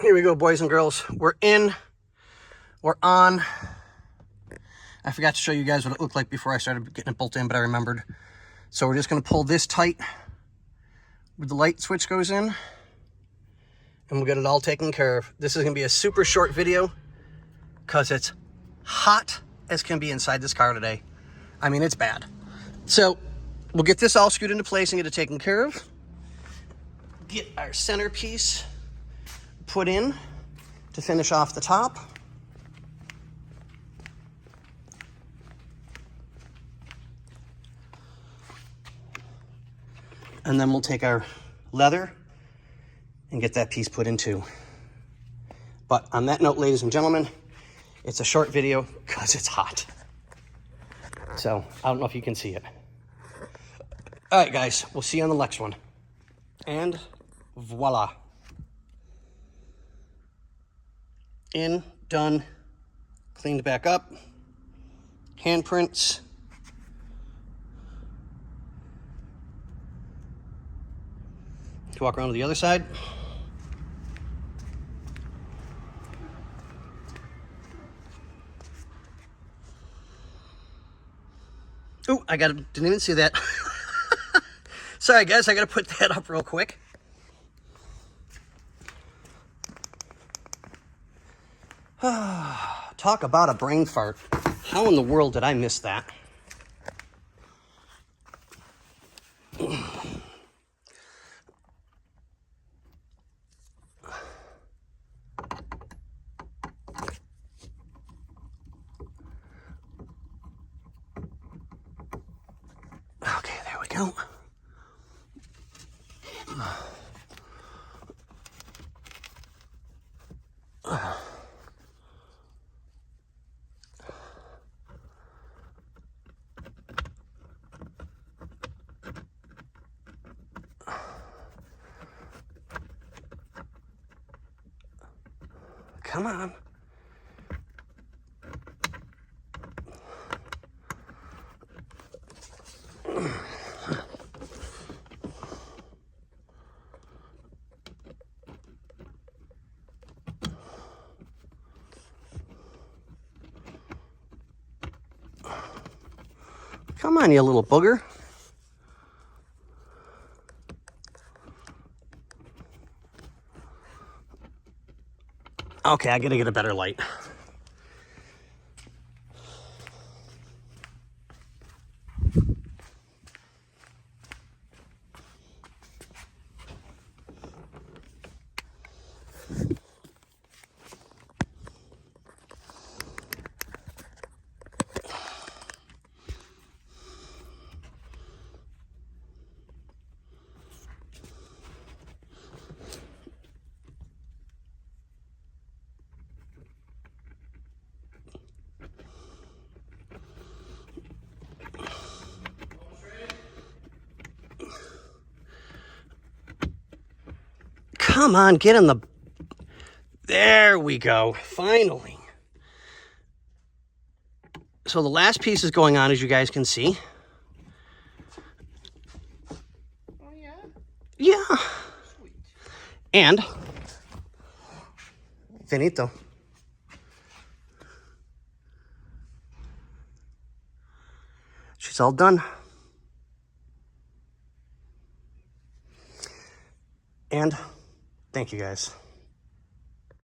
Here we go, boys and girls. We're in. We're on. I forgot to show you guys what it looked like before I started getting it bolted in, but I remembered. So we're just going to pull this tight where the light switch goes in, and we'll get it all taken care of. This is going to be a super short video because it's hot as can be inside this car today. I mean, it's bad. So we'll get this all screwed into place and get it taken care of. Get our centerpiece put in to finish off the top. And then we'll take our leather and get that piece put in too. But on that note, ladies and gentlemen, it's a short video because it's hot. So I don't know if you can see it. All right, guys, we'll see you on the next one. And voila. In, done, cleaned back up, handprints. Walk around to the other side. Oh, didn't even see that. Sorry guys, I gotta put that up real quick. Talk about a brain fart. How in the world did I miss that? Okay, there we go. Come on. Come on, you little booger. Okay, I gotta get a better light. Come on, get in the... There we go, finally. So the last piece is going on, as you guys can see. Oh, yeah? Yeah. Sweet. And... finito. She's all done. And... thank you, guys.